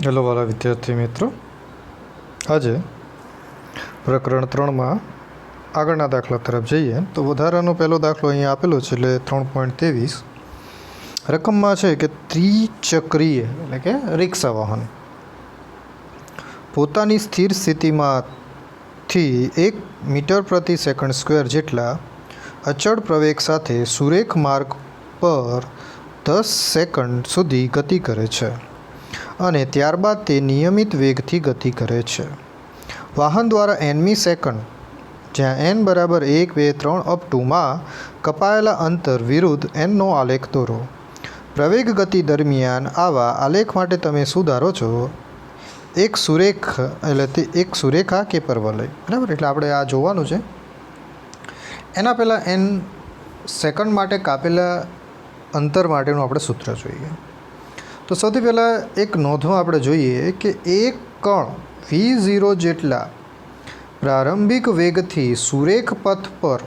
Hello વાલા વિદ્યાર્થી મિત્રો, આજે પ્રકરણ 3માં આગળના દાખલા તરફ જઈએ તો વધારાનો પહેલો દાખલો અહીંયા આપેલો છે એટલે 3.23 રકમમાં છે કે ત્રિચક્રીય એટલે કે રિક્ષા વાહન પોતાની સ્થિર સ્થિતિમાંથી 1 મીટર પ્રતિ સેકન્ડ સ્ક્વેર જેટલા અચળ પ્રવેગ સાથે સુરેખ માર્ગ પર 10 સેકન્ડ સુધી ગતિ કરે છે અને ત્યારબાદ તે નિયમિત વેગથી ગતિ કરે છે. વાહન દ્વારા nમી સેકન્ડ જ્યાં n બરાબર 1, 2, 3 અપ ટુમાં કપાયેલા અંતર વિરુદ્ધ nનો આલેખ દોરો. પ્રવેગ ગતિ દરમિયાન આવા આલેખ માટે તમે શું ધારો છો? એક સુરેખા કે પરવલય. બરાબર, એટલે આપણે આ જોવાનું છે. એના પહેલાં n સેકન્ડ માટે કાપેલા અંતર માટેનું આપણે સૂત્ર જોઈએ. તો સૌથી પહેલાં એક નોંધમાં આપણે જોઈએ કે એક કણ v0 જેટલા પ્રારંભિક વેગથી સુરેખ પથ પર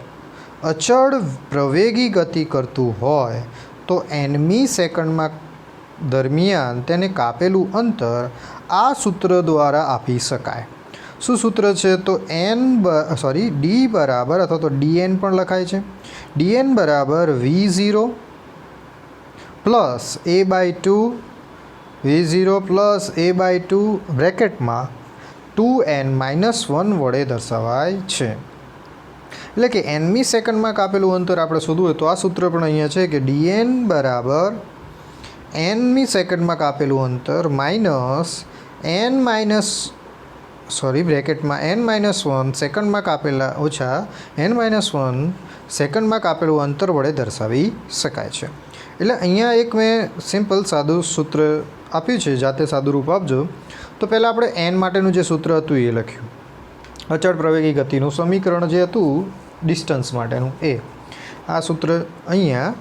અચળ પ્રવેગી ગતિ કરતું હોય તો nમી સેકન્ડમાં દરમિયાન તેને કાપેલું અંતર આ સૂત્ર દ્વારા આપી શકાય. શું સૂત્ર છે? તો d બરાબર અથવા તો dn પણ લખાય છે. dn બરાબર v0 plus a/2 v0 plus a/2 બ્રેકેટમાં 2n-1 વડે દર્શાવાય છે. એટલે કે nમી સેકન્ડમાં કાપેલું અંતર આપણે શોધવું હોય તો આ સૂત્ર પણ અહીંયા છે કે dn બરાબર nમી સેકન્ડમાં કાપેલું અંતર માઇનસ બ્રેકેટમાં n-1 સેકન્ડમાં કાપેલા ઓછા n-1 સેકન્ડમાં કાપેલું અંતર વડે દર્શાવી શકાય છે. એટલે અહીંયા એક મેં સિમ્પલ સાદું સૂત્ર આપ્યું છે, જાતે સાદું રૂપ આપજો. તો પહેલાં આપણે n માટેનું જે સૂત્ર હતું એ લખ્યું. અચળ પ્રવેગી ગતિનું સમીકરણ જે હતું ડિસ્ટન્સ માટેનું એ આ સૂત્ર અહીંયા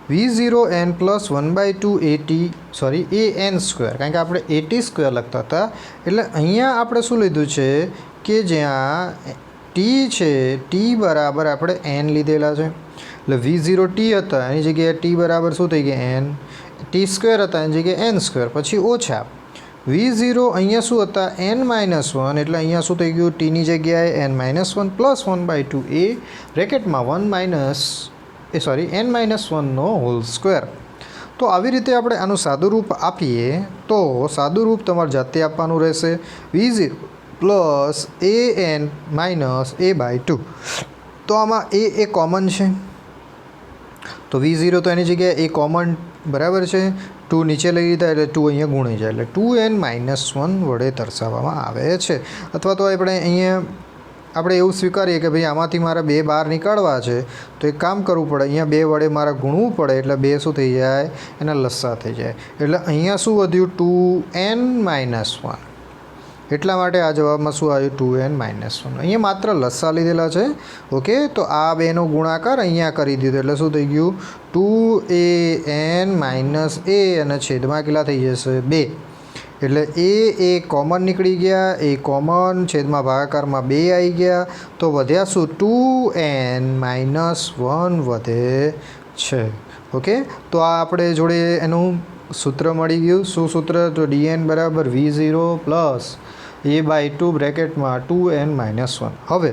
v0n પ્લસ 1/2 an સ્ક્વેર, કારણ કે આપણે at² લખતા હતા એટલે અહીંયા આપણે શું લીધું છે કે જ્યાં t છે t બરાબર આપણે n લીધેલા છે. એટલે v0 t હતા એની જગ્યાએ t બરાબર શું થઈ ગયા n, t² હતા એની જગ્યાએ n², પછી ઓછા v0 અહીંયા શું હતા n-1 એટલે અહીંયા શું થઈ ગયું tની જગ્યાએ n-1 પ્લસ 1/2 a બ્રેકેટમાં n-1નો હોલ સ્ક્વેર. તો આવી રીતે આપણે આનું સાદું રૂપ આપીએ તો સાદું રૂપ તમારે જાતે આપવાનું રહેશે v0 પ્લસ an-a/2. તો આમાં એ કોમન છે તો v0 તો એની જગ્યાએ એ કોમન બરાબર છે. 2 નીચે લઈ લીધા એટલે 2 અહીંયા ગુણી જાય એટલે 2n-1 વડે દર્શાવવામાં આવે છે. અથવા તો આપણે એવું સ્વીકારીએ કે ભાઈ આમાંથી મારે 2 બહાર નીકાળવા છે તો એક કામ કરવું પડે, અહીંયા 2 વડે મારે ગુણવું પડે એટલે 2 શું થઈ જાય એના લસ્સા થઈ જાય. એટલે અહીંયા શું વધ્યું 2n-1. એટલા માટે આ જવાબમાં શું આવ્યું 2n-1. અહીંયા માત્ર લસ્સા લીધેલા છે. ઓકે, તો આ 2નો ગુણાકાર અહીંયા કરી દીધો એટલે શું થઈ ગયું 2an-a અને છેદમાં કેટલા થઈ જશે 2. એટલે એ કોમન નીકળી ગયા, એ કોમન છેદમાં ભાગાકારમાં 2 આવી ગયા તો વધ્યા શું 2n-1 વધે છે. ઓકે, તો આ આપણે જોડે એનું સૂત્ર મળી ગયું. શું સૂત્ર? તો dn બરાબર v0 પ્લસ a/2 બ્રેકેટમાં 2n-1. હવે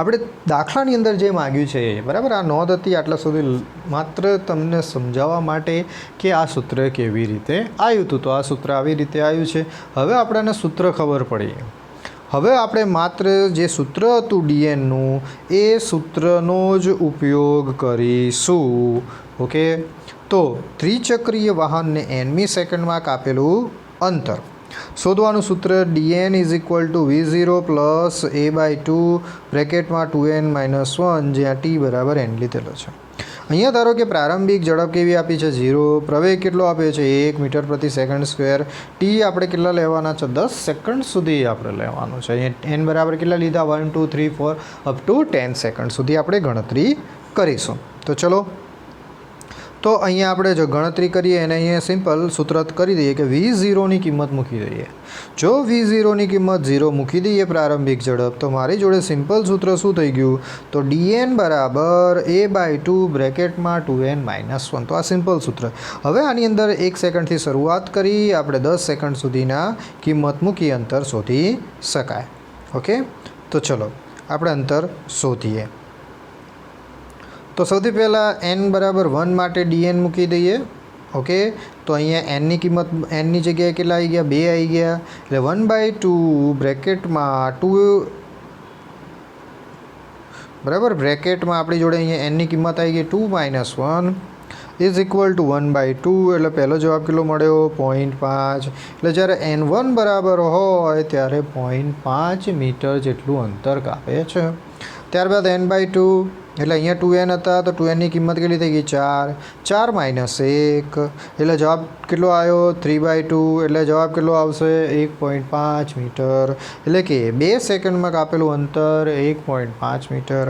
આપણે દાખલાની અંદર જે માગ્યું છે બરાબર, આ નોંધ હતી આટલા સુધી માત્ર તમને સમજાવવા માટે કે આ સૂત્ર કેવી રીતે આવ્યું હતું. તો આ સૂત્ર આવી રીતે આવ્યું છે. હવે આપણને સૂત્ર ખબર પડી. હવે આપણે માત્ર જે સૂત્ર હતું dnનું એ સૂત્રનો જ ઉપયોગ કરીશું. ઓકે, તો ત્રિચક્રીય વાહનને nમી સેકન્ડમાં કાપેલું અંતર શોધવાનું સૂત્ર dn v0 plus a/2 બ્રેકેટમાં 2n-1 જ્યાં t બરાબર n લીધેલો છે. અહીંયા ધારો કે પ્રારંભિક ઝડપ કેવી આપી છે 0, પ્રવેગ કેટલો આપ્યો છે 1 મીટર પ્રતિ સેકન્ડ સ્ક્વેર, t આપણે કેટલા લેવાના છે 10 સેકન્ડ સુધી આપણે લેવાનું છે. અહીંયા n બરાબર કેટલા લીધા 1, 2, 3, 4 અપ ટુ 10 સેકન્ડ સુધી આપણે ગણતરી કરીશું. તો ચલો, તો અહીંયા આપણે જો ગણતરી કરીએ અને અહીંયા સિમ્પલ સૂત્ર કરી દઈએ કે V0ની કિંમત મૂકી દઈએ. જો V0ની કિંમત 0 મૂકી દઈએ પ્રારંભિક ઝડપ, તો મારી જોડે સિમ્પલ સૂત્ર શું થઈ ગયું? તો dn બરાબર a/2 બ્રેકેટમાં 2n-1. તો આ સિમ્પલ સૂત્ર. હવે આની અંદર 1 સેકન્ડથી શરૂઆત કરી આપણે 10 સેકન્ડ સુધીના કિંમત મૂકી અંતર શોધી શકાય. ઓકે, તો ચલો આપણે અંતર શોધીએ. તો સૌથી પહેલાં n બરાબર 1 માટે dn મૂકી દઈએ. ઓકે, તો અહીંયા nની કિંમત nની જગ્યાએ કેટલા આવી ગયા? 2 આવી ગયા. એટલે 1/2 બ્રેકેટમાં 2 બરાબર બ્રેકેટમાં આપણી જોડે અહીંયા nની કિંમત આવી ગઈ 2 - 1 ઇઝ ઇક્વલ ટુ 1/2. એટલે પહેલો જવાબ કેટલો મળ્યો? 0.5. એટલે જ્યારે n1 બરાબર હોય ત્યારે 0.5 મીટર જેટલું અંતર કાપે છે. ત્યારબાદ n/2 એટલે અહીંયા 2n હતા તો 2nની કિંમત કેટલી થઈ ગઈ? 4. 4 - 1 એટલે જવાબ કેટલો આવ્યો? 3/2. એટલે જવાબ કેટલો આવશે? 1.5 મીટર. એટલે કે 2 સેકન્ડમાં કાપેલું અંતર 1.5 મીટર.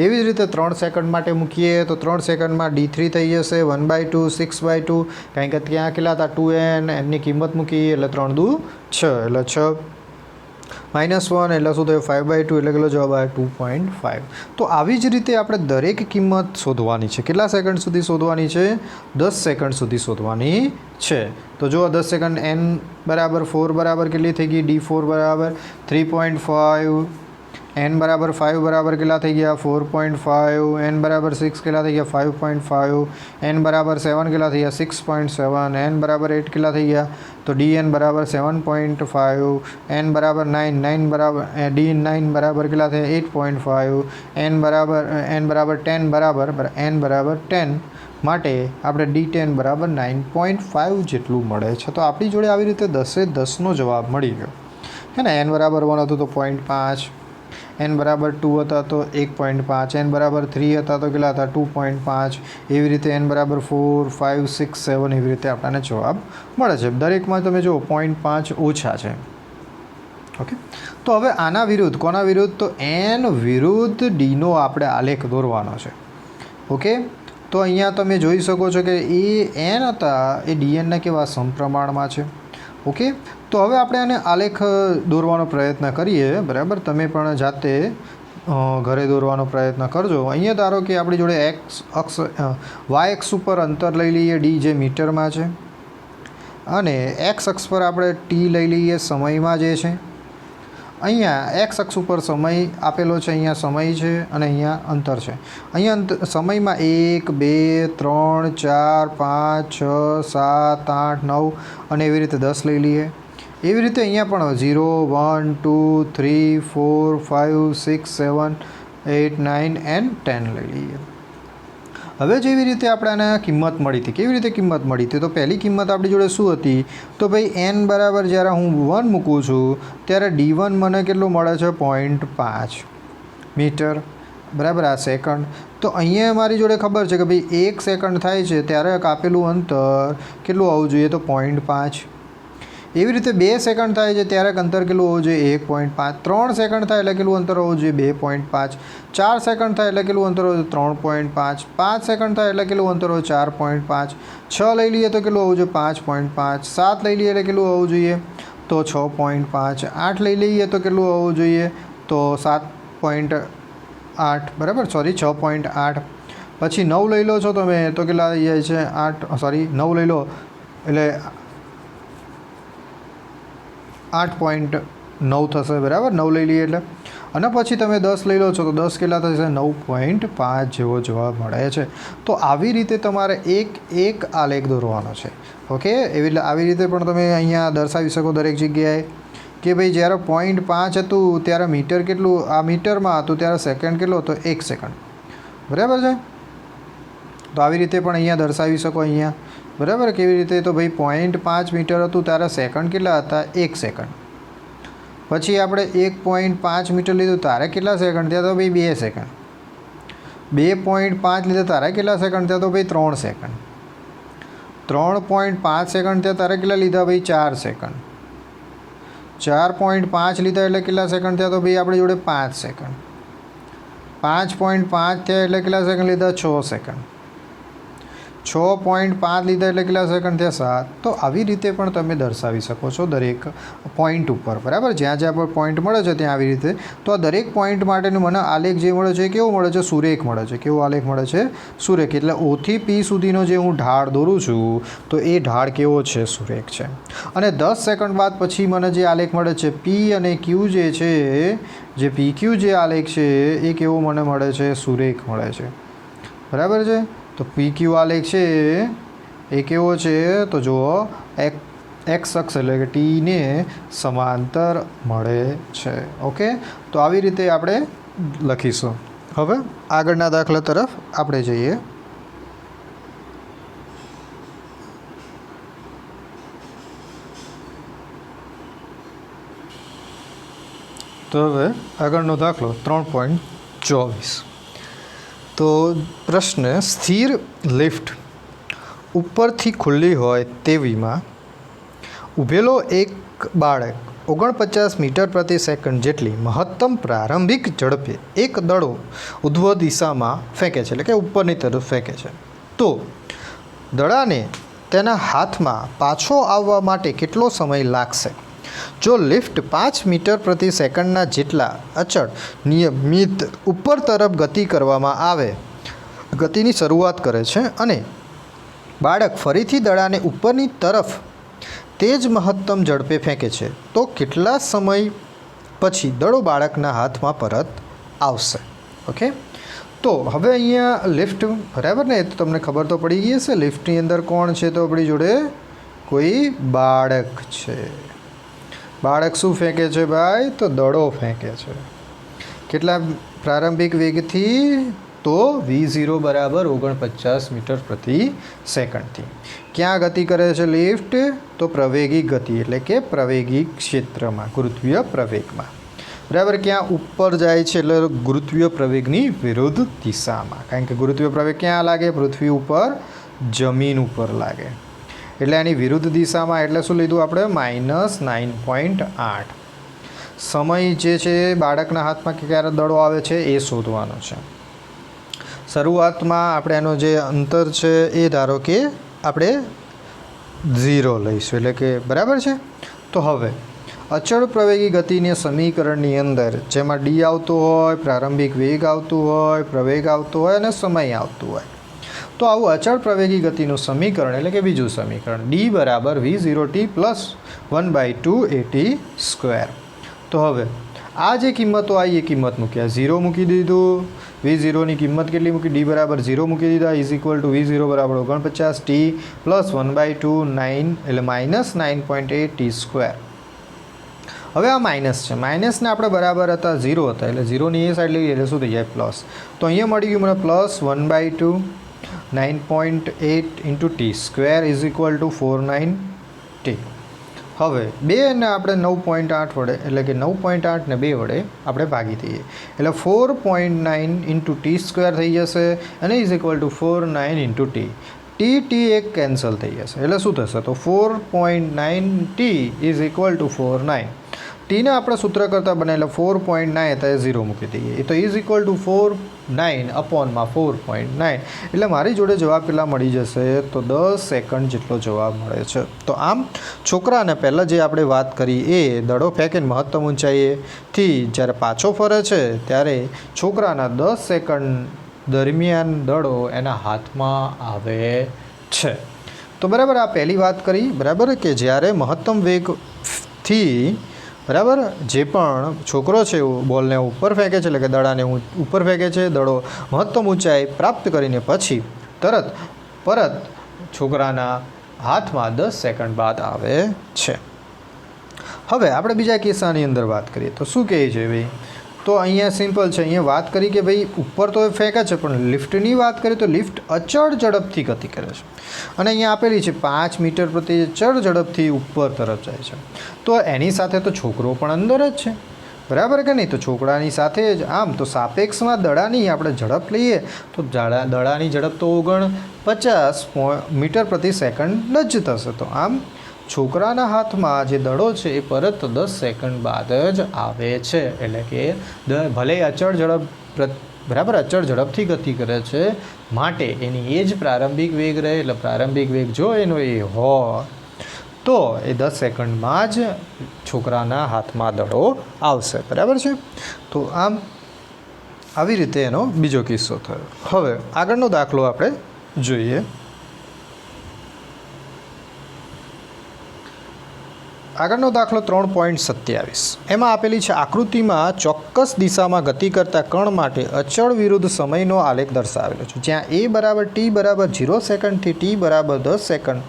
એવી જ રીતે 3 સેકન્ડ માટે મૂકીએ તો 3 સેકન્ડમાં d3 થઈ જશે 1/2 6/2. કારણ કે ત્યાં કેટલા હતા? 2n. nની કિંમત મૂકી એટલે 3 દુ 6 એટલે 6 -1 એટલે શું થયું? 5/2 એટલે કેટલો જવાબ આવે? 2.5. તો આવી જ રીતે આપણે દરેક કિંમત શોધવાની છે. કેટલા સેકન્ડ સુધી શોધવાની છે? 10 સેકન્ડ સુધી શોધવાની છે. તો જો 10 સેકન્ડ n બરાબર 4 બરાબર કેટલી થઈ ગઈ? d4 બરાબર 3.5. n બરાબર 5 બરાબર કેટલા થઈ ગયા? 4.5. n બરાબર 6 કેટલા થઈ ગયા? 5.5. n બરાબર 7 કેટલા થઈ ગયા? 6.7. n બરાબર 8 કેટલા થઈ ગયા? તો dn બરાબર 7.5. n બરાબર 9 બરાબર d9 બરાબર કેટલા થયા? 8.5. n બરાબર 10 બરાબર n બરાબર 10 માટે આપણે d10 બરાબર 9.5 જેટલું મળે છે. તો આપણી જોડે આવી રીતે 10/10નો જવાબ મળી ગયો છે ને. n બરાબર 1 હતું તો 0.5. n બરાબર 2 હતા તો 1.5. n બરાબર 3 હતા તો કેટલા હતા? 2.5. એવી રીતે n બરાબર 4 5 6 7 એવી રીતે આપણને જવાબ મળે છે. દરેકમાં તમે જુઓ 0.5 ઓછા છે. ઓકે, તો હવે આના વિરુદ્ધ, કોના વિરુદ્ધ? તો n વિરુદ્ધ dનો આપણે આલેખ દોરવાનો છે. ઓકે, તો અહીંયા તમે જોઈ શકો છો કે એ n હતા એ dnના કેવા? સમપ્રમાણમાં છે. ઓકે, તો હવે આપણે આને આલેખ દોરવાનો પ્રયત્ન કરીએ. બરાબર, તમે પણ જાતે ઘરે દોરવાનો પ્રયત્ન કરજો. અહીંયા ધારો કે આપણી જોડે વાય અક્ષ ઉપર અંતર લઈ લઈએ d જે મીટરમાં છે, અને એક્સ અક્ષ પર આપણે t લઈ લઈએ સમયમાં જે છે. અહીંયા એક્સ અક્ષ ઉપર સમય આપેલો છે, અહીંયા સમય છે અને અહીંયા અંતર છે. અહીંયા સમયમાં 1 2 3 4 5 6 7 8 9 અને એવી રીતે 10 લઈ લઈએ. એવી રીતે અહીંયા પણ 0 1 2 3 4 5 6 7 8 9 and 10 લઈ લઈએ. હવે જેવી રીતે આપણે આને કિંમત મળી હતી, કેવી રીતે કિંમત મળી હતી? તો પહેલી કિંમત આપણી જોડે શું હતી? તો ભાઈ n બરાબર જ્યારે હું 1 મૂકું છું ત્યારે d1 મને કેટલું મળે છે? 0.5 મીટર. બરાબર, આ સેકન્ડ. તો અહીંયા મારી જોડે ખબર છે કે ભાઈ 1 સેકન્ડ થાય છે ત્યારે કાપેલું અંતર કેટલું આવવું જોઈએ? તો 0.5. એવી રીતે 2 સેકન્ડ થાય છે ત્યારે અંતર કેટલું હોવું જોઈએ? 1.5. 3 સેકન્ડ થાય એટલે કેટલું અંતર હોવું જોઈએ? 2.5. 4 સેકન્ડ થાય એટલે કેટલું અંતર હોવું જોઈએ? 3.5. 5 સેકન્ડ થાય એટલે કેટલું અંતર હોય? 4.5. 6 લઈ લઈએ તો કેટલું હોવું જોઈએ? 5.5. 7 લઈ લઈએ એટલે કેટલું હોવું જોઈએ? તો 6.5. 8 લઈ લઈએ તો કેટલું હોવું જોઈએ? તો 7.8. બરાબર, સોરી 6.8. પછી 9 લઈ લો છો તમે તો કેટલા થઈ જાય છે? 9 લઈ લો એટલે 8.9 થશે. બરાબર, 9 લઈ લઈએ એટલે. અને પછી તમે 10 લઈ લો છો તો 10 કેટલા થશે? 9.5 જેવો જવાબ મળે છે. તો આવી રીતે તમારે એક આલેખ દોરવાનો છે. ઓકે, આવી રીતે પણ તમે અહીંયા દર્શાવી શકો દરેક જગ્યાએ કે ભાઈ જ્યારે 0.5 હતું ત્યારે મીટર કેટલું? આ મીટરમાં હતું ત્યારે સેકન્ડ કેટલો હતો? 1 સેકન્ડ. બરાબર છે. તો આવી રીતે પણ અહીંયા દર્શાવી શકો. અહીંયા બરાબર, કેવી રીતે? તો ભાઈ 0.5 મીટર હતું ત્યારે સેકન્ડ કેટલા હતા? 1 સેકન્ડ. પછી આપણે 1.5 મીટર લીધું ત્યારે કેટલા સેકન્ડ થયા? તો ભાઈ 2 સેકન્ડ. 2.5 લીધા ત્યારે કેટલા સેકન્ડ થયા? તો ભાઈ 3 સેકન્ડ. 3.5 સેકન્ડ થયા ત્યારે કેટલા લીધા? ભાઈ 4 સેકન્ડ. 4.5 લીધા એટલે કેટલા સેકન્ડ થયા? તો ભાઈ આપણી જોડે 5 સેકન્ડ. 5.5 થયા એટલે કેટલા સેકન્ડ લીધા? 6 સેકન્ડ. 6.5 લીધા એટલે કેટલા સેકન્ડ થયા? 7. તો આવી રીતે પણ તમે દર્શાવી શકો છો દરેક પોઈન્ટ ઉપર, બરાબર. જ્યાં જ્યાં પણ પોઈન્ટ મળે છે ત્યાં આવી રીતે. તો આ દરેક પોઈન્ટ માટેનું મને આલેખ જે મળે છે એ કેવો મળે છે? સુરેખ મળે છે. કેવો આલેખ મળે છે? સુરેખ. એટલે O થી P સુધીનો જે હું ઢાળ દોરું છું તો એ ઢાળ કેવો છે? સુરેખ છે. અને 10 સેકન્ડ બાદ પછી મને જે આલેખ મળે છે P અને Q જે છે, જે PQ જે આલેખ છે એ કેવો મને મળે છે? સુરેખ મળે છે, બરાબર છે. તો PQ આલેખ છે એ કેવો છે? તો જુઓ, એક્સ અક્ષ એટલે કે ટીને સમાંતર મળે છે. ઓકે, તો આવી રીતે આપણે લખીશું. હવે આગળના દાખલા તરફ આપણે જઈએ. તો હવે આગળનો દાખલો 3.24. તો પ્રશ્ન, સ્થિર લિફ્ટ ઉપરથી ખુલ્લી હોય તેવીમાં ઊભેલો એક બાળક 49 મીટર પ્રતિ સેકન્ડ જેટલી મહત્તમ પ્રારંભિક ઝડપે એક દડો ઉધ્વ દિશામાં ફેંકે છે, એટલે કે ઉપરની તરફ ફેંકે છે. તો દડાને તેના હાથમાં પાછો આવવા માટે કેટલો સમય લાગશે? જો લિફ્ટ 5 મીટર પ્રતિ સેકન્ડના જેટલા અચળ નિયમિત ઉપર તરફ ગતિ કરવામાં આવે, ગતિની શરૂઆત કરે છે અને બાળક ફરીથી દડાને ઉપરની તરફ તે જ મહત્તમ ઝડપે ફેંકે છે, તો કેટલા સમય પછી દડો બાળકના હાથમાં પરત આવશે? ઓકે, તો હવે અહીંયા લિફ્ટ, બરાબર ને? તો તમને ખબર તો પડી ગઈ હશે લિફ્ટની અંદર કોણ છે? તો આપણી જોડે કોઈ બાળક છે. બાળક શું ફેંકે છે ભાઈ? તો દડો ફેંકે છે. કેટલા પ્રારંભિક વેગથી? તો V0 બરાબર 49 મીટર પ્રતિ સેકન્ડથી. ક્યાં ગતિ કરે છે લિફ્ટ? તો પ્રવેગી ગતિ, એટલે કે પ્રવેગી ક્ષેત્રમાં, ગુરુત્વીય પ્રવેગમાં, બરાબર. ક્યાં? ઉપર જાય છે એટલે ગુરુત્વીય પ્રવેગની વિરુદ્ધ દિશામાં. કારણ કે ગુરુત્વીય પ્રવેગ ક્યાં લાગે? પૃથ્વી ઉપર, જમીન ઉપર લાગે. એટલે આની વિરુદ્ધ દિશામાં. એટલે શું લીધું આપણે? -9.8. સમય જે છે બાળકના હાથમાં ક્યારે દડો આવે છે એ શોધવાનો છે. શરૂઆતમાં આપણે એનો જે અંતર છે એ ધારો કે આપણે 0 લઈશું, એટલે કે બરાબર છે. તો હવે અચળ પ્રવેગી ગતિને સમીકરણની અંદર જેમાં D આવતું હોય, પ્રારંભિક વેગ આવતું હોય, પ્રવેગ આવતું હોય અને સમય આવતું હોય, તો આવું અચળ પ્રવેગી ગતિનું સમીકરણ, એટલે કે બીજું સમીકરણ, D બરાબર V0t પ્લસ 1/2at². તો હવે આ જે કિંમતો આવી એ કિંમત મૂકી, 0 મૂકી દીધું. V0ની કિંમત કેટલી મૂકી? D બરાબર 0 મૂકી દીધા. V0 બરાબર 49t પ્લસ 1/2 9 એટલે -9.8t². હવે આ માઇનસ છે, માઇનસને આપણે બરાબર હતા 0 હતા, એટલે 0ની એ સાઈડ લઈએ એટલે શું થઈ જાય? પ્લસ. તો અહીંયા મળી ગયું મને plus 1/2 9.8 × t² is equal to 49t. હવે 2 ને આપણે 9.8 વડે, એટલે કે 9.8 ને 2 વડે આપણે ભાગી દઈએ એટલે 4.9 × t² થઈ જશે અને ઇઝ ઇક્વલ ટુ 49 × t એક કેન્સલ થઈ જશે એટલે શું થશે? તો 4.9t ઇઝ ઇક્વલ ટુ 49. ટીને આપણે સૂત્ર કરતાં બને એટલે 4.9 હતા એ 0 મૂકી દઈએ, એ તો ઇઝ ઇક્વલ ટુ 4/9 એટલે મારી જોડે જવાબ કેટલા મળી જશે? તો 10 સેકન્ડ જેટલો જવાબ મળે છે. તો આમ છોકરાને પહેલાં જે આપણે વાત કરી એ દડો ફેંકીને મહત્તમ ઊંચાઈએથી જ્યારે પાછો ફરે છે ત્યારે છોકરાના 10 સેકન્ડ દરમિયાન દડો એના હાથમાં આવે છે. તો બરાબર, આ પહેલી વાત કરી, બરાબર, કે જ્યારે મહત્તમ વેગથી, બરાબર, જે પણ છોકરો છે બોલને ઉપર ફેંકે છે, એટલે કે દડાને ઉપર ફેંકે છે, દડો મહત્તમ ઊંચાઈ પ્રાપ્ત કરીને પછી પરત છોકરાના હાથમાં 10 સેકન્ડ બાદ આવે છે. હવે આપણે બીજા કિસ્સાની અંદર વાત કરીએ તો શું કહે છે ભાઈ? તો અહીંયા સિમ્પલ છે, અહીંયા વાત કરી કે ભાઈ ઉપર તો ફેંકે છે પણ લિફ્ટની વાત કરીએ તો લિફ્ટ અચળ ઝડપથી ગતિ કરે છે અને અહીંયા આપેલી છે 5 મીટર પ્રતિ અચળ ઝડપથી ઉપર તરફ જાય છે. તો એની સાથે તો છોકરો પણ અંદર જ છે, બરાબર કે નહીં? તો છોકરાની સાથે જ આમ તો સાપેક્ષમાં દડાની આપણે ઝડપ લઈએ તો દડાની ઝડપ તો 49 મીટર પ્રતિ સેકન્ડ જ થશે. તો આમ છોકરાના હાથમાં જે દડો છે એ પરત 10 સેકન્ડ બાદ જ આવે છે, એટલે કે ભલે અચળ ઝડપ બરાબર, અચળ ઝડપથી ગતિ કરે છે માટે એની એ જ પ્રારંભિક વેગ રહે. એટલે પ્રારંભિક વેગ જો એનો એ હોય તો એ 10 સેકન્ડમાં જ છોકરાના હાથમાં દડો આવશે. બરાબર છે. તો આમ આવી રીતે એનો બીજો કિસ્સો થયો. હવે આગળનો દાખલો આપણે જોઈએ. આગળનો દાખલો 3.27. એમાં આપેલી છે આકૃતિમાં ચોક્કસ દિશામાં ગતિ કરતા કણ માટે અચળ વિરુદ્ધ સમયનો આલેખ દર્શાવેલો છે. જ્યાં a બરાબર t બરાબર 0 સેકન્ડથી t બરાબર 10 સેકન્ડ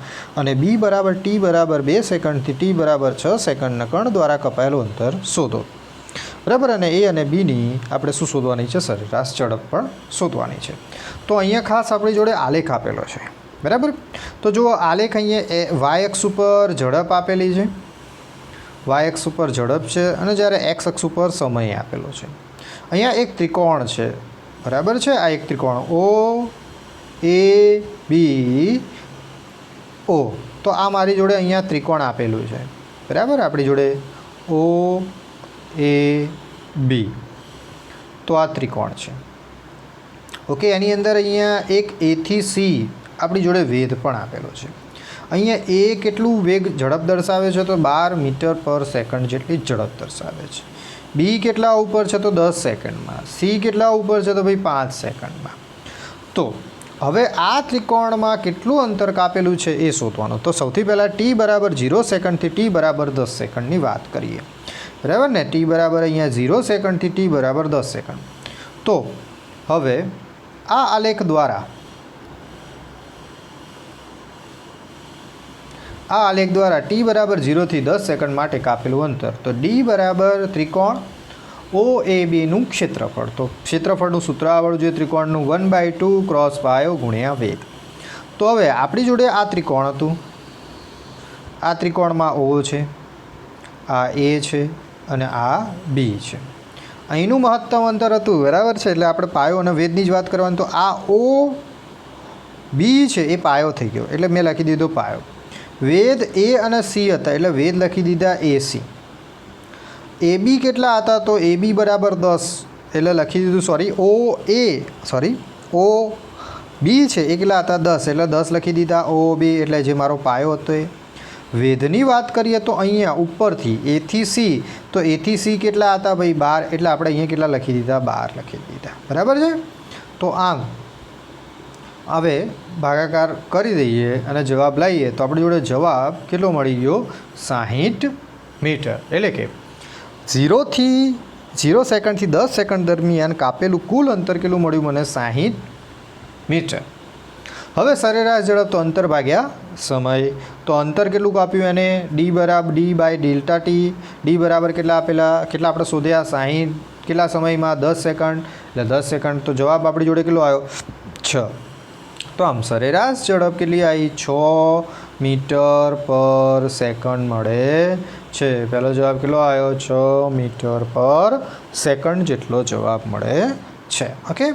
અને b બરાબર t બરાબર 2 સેકન્ડથી t બરાબર 6 સેકન્ડના કણ દ્વારા કપાયેલું અંતર શોધો. બરાબર. અને એ અને બીની આપણે શું શોધવાની છે? સરેરાશ ઝડપ પણ શોધવાની છે. તો અહીંયા ખાસ આપણી જોડે આલેખ આપેલો છે. બરાબર. તો જુઓ આલેખ અહીંયા વાય અક્ષ ઉપર ઝડપ આપેલી છે, વાય અક્ષ ઉપર ઝડપ છે અને જ્યારે એક્સ અક્ષ ઉપર સમય આપેલો છે. અહીંયા એક ત્રિકોણ છે. બરાબર છે. આ એક ત્રિકોણ ઓ એ બી ઓ. તો આ મારી જોડે અહીંયા ત્રિકોણ આપેલું છે. બરાબર. આપણી જોડે ઓ એ બી. તો આ ત્રિકોણ છે. ઓકે. એની અંદર અહીંયા એક એથી સી આપણી જોડે વેધ પણ આપેલો છે. અહીંયા એ કેટલું વેગ ઝડપ દર્શાવે છે? તો 12 મીટર પર સેકન્ડ જેટલી ઝડપ દર્શાવે છે. બી કેટલા ઉપર છે? તો 10 સેકન્ડમાં. સી કેટલા ઉપર છે? તો ભાઈ 5 સેકન્ડમાં. તો હવે આ ત્રિકોણમાં કેટલું અંતર કાપેલું છે એ શોધવાનું. તો સૌથી પહેલાં ટી બરાબર 0 સેકન્ડથી ટી બરાબર 10 સેકન્ડની વાત કરીએ. બરાબર ને. ટી બરાબર અહીંયા 0 સેકન્ડથી ટી બરાબર 10 સેકન્ડ. તો હવે આ આલેખ દ્વારા ટી બરાબર 0થી 10 સેકન્ડ માટે કાપેલું અંતર. તો ડી બરાબર ત્રિકોણ ઓ એ બીનું ક્ષેત્રફળ. તો ક્ષેત્રફળનું સૂત્ર આવડવું જોઈએ ત્રિકોણનું 1/2 ક્રોસ પાયો ગુણ્યા વેગ. તો હવે આપણી જોડે આ ત્રિકોણ હતું. આ ત્રિકોણમાં ઓ છે, આ એ છે અને આ બી છે. અહીંનું મહત્તમ અંતર હતું. બરાબર છે. એટલે આપણે પાયો અને વેદની જ વાત કરવાની. તો આ ઓ બી છે એ પાયો થઈ ગયો એટલે મેં લખી દીધો પાયો. વેદ એ અને સી હતા એટલે વેદ લખી દીધા એસી. એ બી કેટલા હતા? તો એ બી બરાબર 10 એટલે લખી દીધું ઓ બી છે એ કેટલા હતા? 10 એટલે 10 લખી દીધા ઓ બી. એટલે જે મારો પાયો હતો એ. વેધની વાત કરીએ તો અહીંયા ઉપરથી એથી સી. તો એથી સી કેટલા હતા ભાઈ? 12 એટલે આપણે અહીંયા કેટલા લખી દીધા? 12 લખી દીધા. બરાબર છે. તો આમ હવે ભાગાકાર કરી દઈએ અને જવાબ લાવીએ તો આપણી જોડે જવાબ કેટલો મળી ગયો? 60 મીટર. એટલે કે 0 સેકન્ડથી 10 સેકન્ડ દરમિયાન કાપેલું કુલ અંતર કેટલું મળ્યું મને? 60 મીટર. હવે સરેરાશ ઝડપ તો અંતર ભાગ્યા સમય. તો અંતર કેટલું કાપ્યું એને? ડી બરાબર D by delta T. D બરાબર કેટલા આપેલા? કેટલા આપણે શોધ્યા? 60. કેટલા સમયમાં? 10 સેકન્ડ. એટલે 10 સેકન્ડ. તો જવાબ આપણી જોડે કેટલો આવ્યો? 6. તો આમ સરેરાશ ઝડપ કેટલી આવી? 6 મીટર પર સેકન્ડ મળે છે. પહેલો જવાબ કેટલો આવ્યો? 6 મીટર પર સેકન્ડ જેટલો જવાબ મળે છે. ઓકે.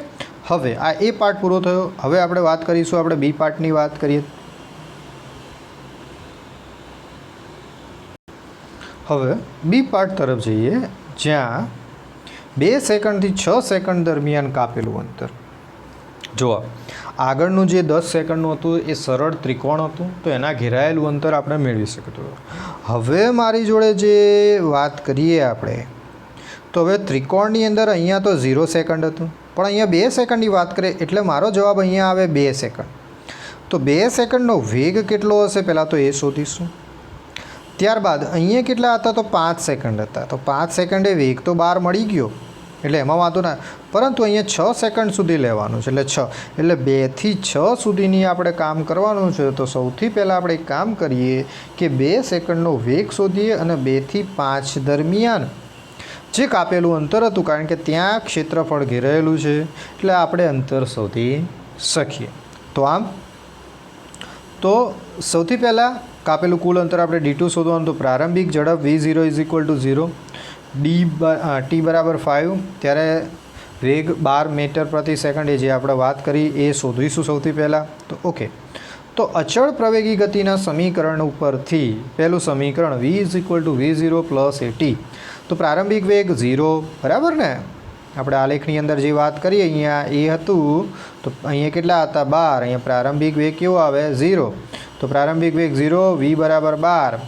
હવે આ એ પાર્ટ પૂરો થયો. હવે આપણે વાત કરીશું, આપણે બી પાર્ટની વાત કરીએ. હવે બી પાર્ટ તરફ જઈએ જ્યાં 2 સેકન્ડથી 6 સેકન્ડ દરમિયાન કાપેલું અંતર. જુઓ આગળનું જે 10 સેકન્ડનું હતું એ સરળ ત્રિકોણ હતું તો એના ઘેરાયેલું અંતર આપણે મેળવી શકતું. હવે મારી જોડે જે વાત કરીએ આપણે તો હવે ત્રિકોણની અંદર અહીંયા તો 0 સેકન્ડ હતું પણ અહીંયા 2 સેકન્ડની વાત કરીએ એટલે મારો જવાબ અહીંયા આવે 2 સેકન્ડ. તો 2 સેકન્ડનો વેગ કેટલો હશે પહેલાં તો એ શોધીશું. ત્યારબાદ અહીંયા કેટલા હતા? તો 5 સેકન્ડ હતા. તો 5 સેકન્ડે વેગ તો 12 મળી ગયો એટલે એમાં વાંધો ના. પરંતુ અહીંયા 6 સેકન્ડ સુધી લેવાનું છે એટલે 6 એટલે 2 થી 6 સુધીની આપણે કામ કરવાનું છે. તો સૌથી પહેલાં આપણે એક કામ કરીએ કે 2 સેકન્ડનો વેગ શોધીએ અને 2 થી 5 દરમિયાન જે કાપેલું અંતર હતું કારણ કે ત્યાં ક્ષેત્રફળ ઘેરાયેલું છે એટલે આપણે અંતર શોધી શકીએ. તો આમ તો સૌથી પહેલાં કાપેલું કુલ અંતર આપણે d2 શોધવાનું. તો પ્રારંભિક ઝડપ v0 = 0, ટી બરાબર 5, ત્યારે વેગ 12 મીટર પ્રતિ સેકન્ડ એ જે આપણે વાત કરી એ શોધીશું સૌથી પહેલાં. તો ઓકે. તો અચળ પ્રવેગી ગતિના સમીકરણ ઉપરથી પહેલું સમીકરણ v = v0 + at. તો પ્રારંભિક વેગ 0 બરાબર ને. આપણે આલેખની અંદર જે વાત કરીએ અહીંયા એ હતું તો અહીંયા કેટલા હતા 12, અહીંયા પ્રારંભિક વેગ કેવો આવે 0, તો પ્રારંભિક વેગ 0, v બરાબર 12.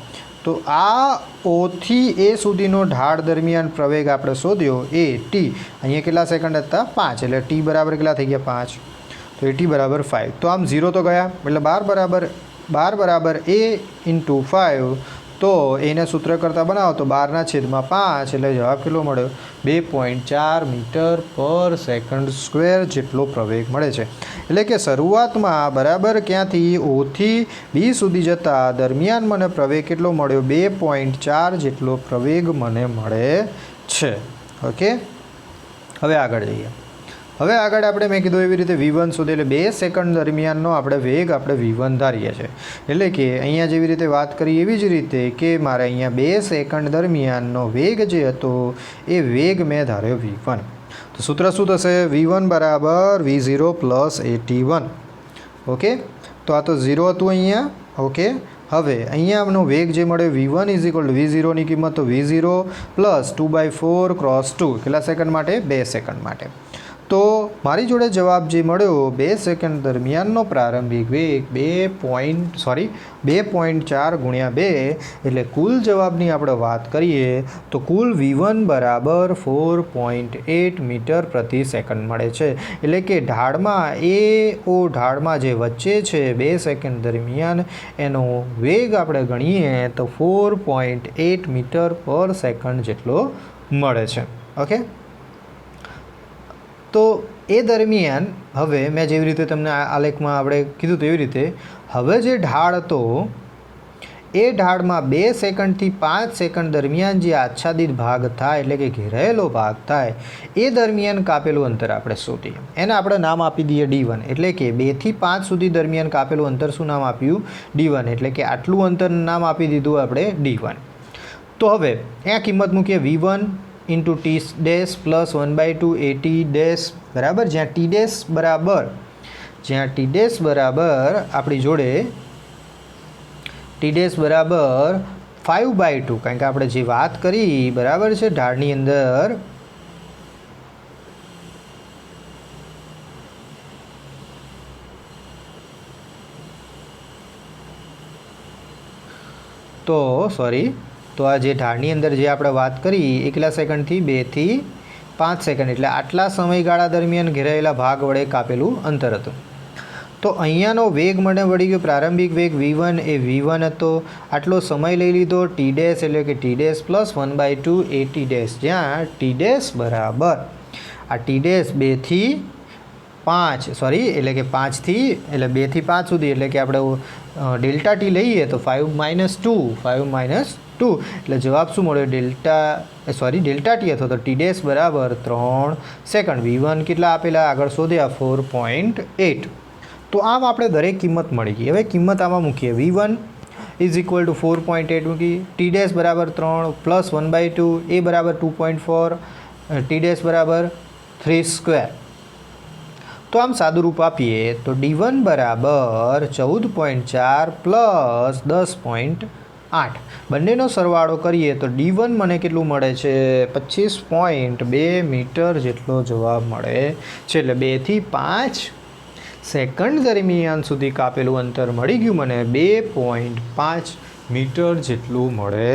તો આ ઓથી એ સુધીનો ઢાળ દરમિયાન પ્રવેગ આપણે શોધ્યો એ ટી, અહીંયા કેટલા સેકન્ડ હતા 5, એટલે ટી બરાબર કેટલા થઈ ગયા 5, તો એ ટી બરાબર 5. તો આમ 0 તો ગયા, એટલે 12 બરાબર a ઇન્ટુ 5, તો એને સૂત્ર કરતાં બનાવો તો 12/5, એટલે જવાબ કેટલો મળ્યો 2.4 મીટર પર સેકન્ડ સ્ક્વેર જેટલો પ્રવેગ મળે છે. એટલે કે શરૂઆતમાં બરાબર ક્યાંથી ઓથી બી સુધી જતાં દરમિયાન મને પ્રવેગ કેટલો મળ્યો 2.4 જેટલો પ્રવેગ મને મળે છે. ઓકે, હવે આગળ જઈએ. હવે આગળ આપણે મેં કીધું એવી રીતે v1 સુધી, એટલે 2 સેકન્ડ દરમિયાનનો આપણે વેગ આપણે v1 ધારીએ છીએ. એટલે કે અહીંયા જેવી રીતે વાત કરી એવી જ રીતે કે મારે અહીંયા 2 સેકન્ડ દરમિયાનનો વેગ જે હતો એ વેગ મેં ધાર્યો v1. તો સૂત્ર શું થશે v1 બરાબર v0 પ્લસ at1. ઓકે, તો આ તો 0 હતું અહીંયા. ઓકે, હવે અહીંયાનો વેગ જે મળે v1 ઇઝ ઇક્વલ ટુ v0ની કિંમત તો v0 પ્લસ 2/4 ક્રોસ 2, કેટલા સેકન્ડ માટે 2 સેકન્ડ માટે. તો મારી જોડે જવાબ જે મળ્યો 2 સેકન્ડ દરમિયાનનો પ્રારંભિક વેગ 2.4 ગુણ્યા 2, એટલે કુલ જવાબની આપણે વાત કરીએ તો કુલ v1 બરાબર 4.8 મીટર પ્રતિ સેકન્ડ મળે છે. એટલે કે ઢાળમાં ઢાળમાં જે વચ્ચે છે 2 સેકન્ડ દરમિયાન એનો વેગ આપણે ગણીએ તો 4.8 મીટર પર સેકન્ડ જેટલો મળે છે. ઓકે, તો એ દરમિયાન હવે મેં જેવી રીતે તમને આલેખમાં આપણે કીધું તેવી રીતે હવે જે ઢાળ હતો એ ઢાળમાં 2 સેકન્ડથી 5 સેકન્ડ દરમિયાન જે આચ્છાદિત ભાગ થાય, એટલે કે ઘેરાયેલો ભાગ થાય, એ દરમિયાન કાપેલું અંતર આપણે શોધીએ. એને આપણે નામ આપી દઈએ d1. એટલે કે 2 થી 5 સુધી દરમિયાન કાપેલું અંતર શું નામ આપ્યું d1. એટલે કે આટલું અંતર નામ આપી દીધું આપણે d1. તો હવે અહીંયા કિંમત મૂકીએ v1 into T dash plus 1/2 at dash બરાબર, જ્યાં ટી ડેશ બરાબર આપણી જોડે ટી ડેશ બરાબર 5/2, કારણ કે આપણે જે વાત કરી બરાબર છે ઢાળની અંદર તો આ જે ઢાળની અંદર જે આપણે વાત કરી એ કેટલા સેકન્ડથી 2 થી 5 સેકન્ડ, એટલે આટલા સમયગાળા દરમિયાન ઘેરાયેલા ભાગ વડે કાપેલું અંતર હતું. તો અહીંયાનો વેગ મને મળી ગયો પ્રારંભિક વેગ v1 એ v1 હતો. આટલો સમય લઈ લીધો ટી ડેશ, એટલે કે T dash plus 1/2 at dash, જ્યાં ટી ડેશ બરાબર આ ટી ડેશ 2 થી 5 એટલે કે 2 થી 5 સુધી, એટલે કે આપણે ડેલ્ટા ટી લઈએ તો 5 - 2, એટલે જવાબ શું મળ્યો ડેલ્ટા ટી અથવા તો ટી ડેશ બરાબર 3 સેકન્ડ. v1 કેટલા આપેલા આગળ શોધ્યા 4.8. તો આમ આપણે દરેક કિંમત મળી ગઈ. હવે કિંમત આમાં મૂકીએ v1 ઇઝ ઇક્વલ ટુ 4.8 મૂકી, ટી ડેશ બરાબર 3 પ્લસ 1/2, એ બરાબર 2.4, ટી ડેશ બરાબર 3 સ્ક્વેર. તો આમ સાદું રૂપ આપીએ તો d1 બરાબર 14.4 પ્લસ 10.8, બંનેનો સરવાળો કરીએ તો d1 મને કેટલું મળે છે 25.2 મીટર જેટલો જવાબ મળે છે. એટલે 2 થી 5 સેકન્ડ દરમિયાન સુધી કાપેલું અંતર મળી ગયું મને 2.5 મીટર જેટલું મળે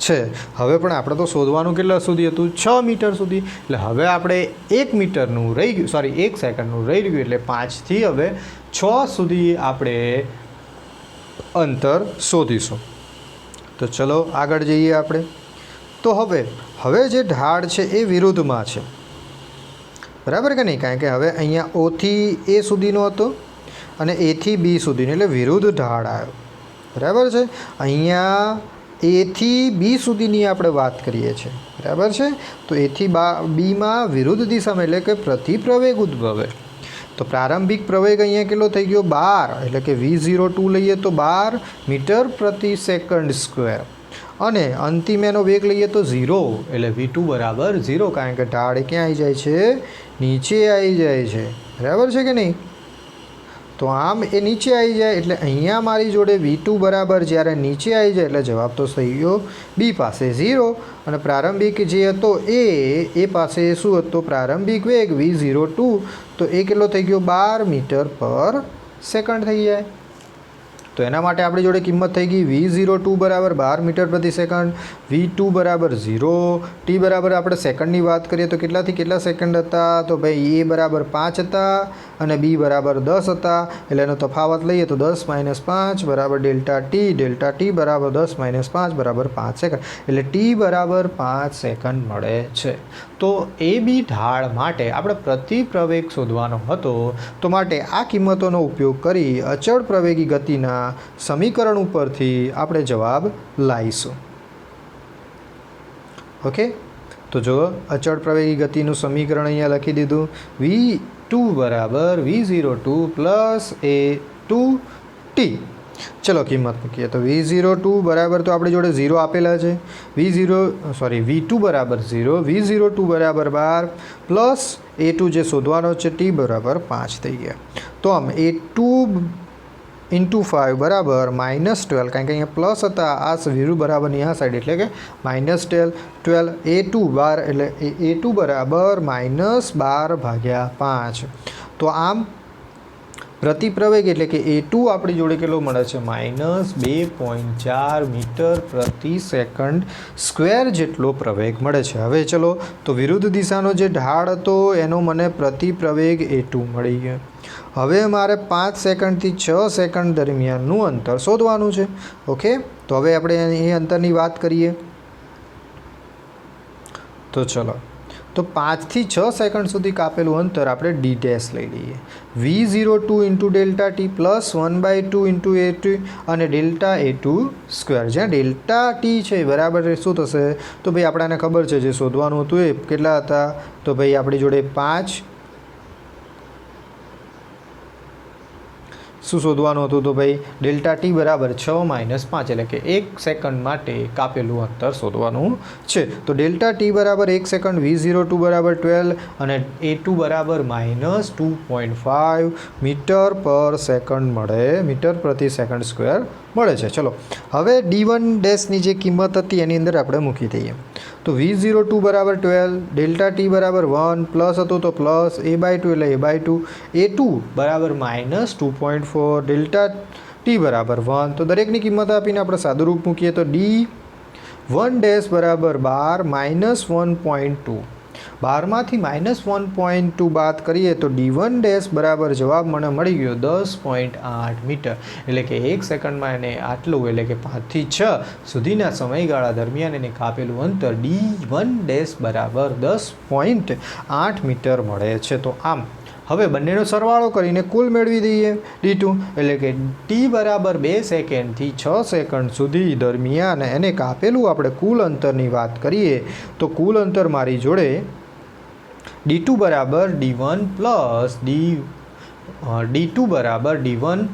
છે. હવે પણ આપણે તો શોધવાનું કેટલા સુધી હતું 6 મીટર સુધી, એટલે હવે આપણે 1 મીટરનું રહી ગયું 1 સેકન્ડનું રહી ગયું, એટલે 5 થી હવે 6 સુધી આપણે અંતર શોધીશું. તો ચલો આગળ જઈએ આપણે. તો હવે જે ઢાળ છે એ વિરુદ્ધમાં છે, બરાબર કે નહીં, કારણ કે હવે અહીંયા O થી A સુધીનો હતો અને A થી B સુધીનો, એટલે વિરુદ્ધ ઢાળ આવ્યો, બરાબર છે. અહીંયા A થી B સુધીની આપણે વાત કરીએ છીએ, બરાબર છે. તો A થી Bમાં વિરુદ્ધ દિશામાં, એટલે કે પ્રતિપ્રવેગ ઉદ્ભવે. તો પ્રારંભિક પ્રવેગ અહીંયા કેટલો થઈ ગયો 12, એટલે કે v02 લઈએ તો 12 મીટર પ્રતિ સેકન્ડ સ્ક્વેર, અને અંતિમ એનો વેગ લઈએ તો 0, એટલે v2 બરાબર 0, કારણ કે ઢાળ ક્યાં આવી જાય છે નીચે આવી જાય છે, બરાબર છે કે નહીં. તો આમ એ નીચે આવી જાય એટલે અહીંયા મારી જોડે V2 બરાબર જ્યારે નીચે આવી જાય એટલે જવાબ તો થઈ ગયો બી પાસે 0 અને પ્રારંભિક જે હતો એ પાસે શું હતો પ્રારંભિક વેગ V02 તો એ કેટલો થઈ ગયો 12 મીટર પર સેકન્ડ થઈ જાય તો એના માટે આપણી જોડે કિંમત થઈ ગઈ V02 બરાબર 12 મીટર પ્રતિ સેકન્ડ V2 બરાબર 0 ટી બરાબર આપણે સેકન્ડની વાત કરીએ તો કેટલાથી કેટલા સેકન્ડ હતા તો ભાઈ એ બરાબર 5 હતા અને બી બરાબર 10 હતા એટલે એનો તફાવત લઈએ તો 10 - 5 બરાબર ડેલ્ટા ટી બરાબર 10 - 5 બરાબર 5 સેકન્ડ એટલે ટી બરાબર 5 સેકન્ડ મળે છે તો એ બી ઢાળ માટે આપણે પ્રતિ પ્રવેગ શોધવાનો હતો તો માટે આ કિંમતોનો ઉપયોગ કરી અચળ પ્રવેગી ગતિના સમીકરણ ઉપરથી આપણે જવાબ લાવીશું ઓકે તો જો અચળ પ્રવેગી ગતિનું સમીકરણ અહીંયા લખી દીધું V2 બરાબર V02 પ્લસ A2t ચલો કિંમત મૂકીએ તો V02 બરાબર તો આપણી જોડે 0 આપેલા છે V2 બરાબર 0 V02 બરાબર 12 પ્લસ A2 જે શોધવાનો છે t બરાબર 5 થઈ ગયા તો આમ A2 × 5 બરાબર -12 કારણ કે અહીંયા પ્લસ હતા આ વિરુદ્ધ બરાબરની આ સાઈડ એટલે કે -12 A2 12 એટલે A2 બરાબર -12/5 તો આમ પ્રતિ પ્રવેગ એટલે કે A2 આપણી જોડે કેટલો મળે છે -2.4 મીટર પ્રતિ સેકન્ડ સ્ક્વેર જેટલો પ્રવેગ મળે છે હવે ચલો તો વિરુદ્ધ દિશાનો જે ઢાળ હતો એનો મને પ્રતિ પ્રવેગ A2 મળી ગયો હવે મારે 5 સેકન્ડથી 6 સેકન્ડ દરમિયાનનું અંતર શોધવાનું છે ઓકે તો હવે આપણે એ અંતરની વાત કરીએ તો ચલો તો 5 થી 6 સેકન્ડ સુધી કાપેલું અંતર આપણે ડી ડેશ લઈ લઈએ V02 × delta T plus 1/2 × A2 અને ડેલ્ટા A2 સ્ક્વેર જ્યાં ડેલ્ટા ટી છે બરાબર શું થશે તો ભાઈ આપણાને ખબર છે જે શોધવાનું હતું એ કેટલા હતા તો ભાઈ આપણી જોડે 5 શું શોધવાનું હતું તો ભાઈ ડેલ્ટા ટી બરાબર 6 - 5 એટલે કે 1 સેકન્ડ માટે કાપેલું અંતર શોધવાનું છે તો ડેલ્ટા ટી બરાબર 1 સેકન્ડ V02 બરાબર 12 અને A2 બરાબર -2.5 મીટર પર સેકન્ડ મળે મીટર પ્રતિ સેકન્ડ સ્ક્વેર મળે છે ચલો હવે D1 ડેશની જે કિંમત હતી એની અંદર આપણે મૂકી દઈએ તો V02 બરાબર 12 ડેલ્ટા ટી બરાબર 1 પ્લસ હતું તો પ્લસ A/2 એટલે A/2 A2 બરાબર -2.4 ડેલ્ટા ટી બરાબર 1 તો દરેકની કિંમત આપીને આપણે સાદુરૂપ મૂકીએ તો D1 ડેશ બરાબર 12 -1.2 12માંથી -1.2 બાદ કરીએ તો D1 ડેશ બરાબર જવાબ મને મળી ગયો 10.8 મીટર એટલે કે 1 સેકન્ડમાં એને આટલું એટલે કે 5 થી 6 સુધીના સમયગાળા દરમિયાન એને કાપેલું અંતર D1 ડેશ બરાબર 10.8 મીટર મળે છે તો આમ હવે બંનેનો સરવાળો કરીને કુલ મેળવી દઈએ D2 એટલે કે ટી બરાબર 2 સેકન્ડથી 6 સેકન્ડ સુધી દરમિયાન એને કાપેલું આપણે કુલ અંતરની વાત કરીએ તો કુલ અંતર મારી જોડે D2 બરાબર D1 પ્લસ D2 બરાબર D1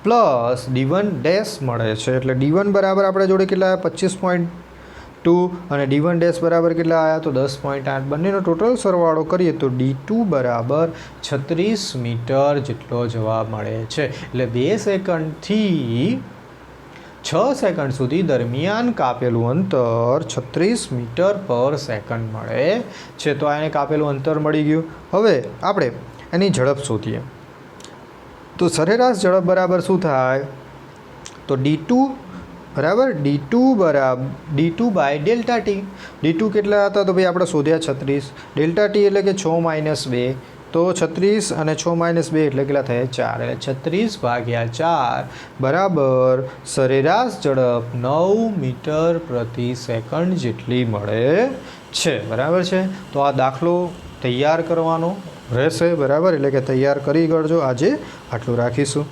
પ્લસ D1 ડેશ મળે છે એટલે D1 બરાબર આપણા જોડે કેટલા 25.2 અને D1 ડેશ બરાબર કેટલા આવ્યા તો 10.8 બંનેનો ટોટલ સરવાળો કરીએ તો D2 બરાબર 36 મીટર જેટલો જવાબ મળે છે એટલે 2 સેકન્ડથી 6 સેકન્ડ સુધી દરમિયાન કાપેલું અંતર 36 મીટર પર સેકન્ડ મળે છે તો આને કાપેલું અંતર મળી ગયું હવે આપણે એની ઝડપ શોધીએ તો સરેરાશ ઝડપ બરાબર શું થાય તો D2 બરાબર D2 by delta T D2 કેટલા હતા તો ભાઈ આપણે શોધ્યા 36 ડેલ્ટા ટી એટલે કે 6 - 2 તો 36 અને 6 - 2 એટલે કેટલા થયા 4 એટલે 36/4 બરાબર સરેરાશ ઝડપ 9 મીટર પ્રતિ સેકન્ડ જેટલી મળે છે બરાબર છે તો આ દાખલો તૈયાર કરવાનો રહેશે બરાબર એટલે કે તૈયાર કરી કરજો આજે આટલું રાખીશું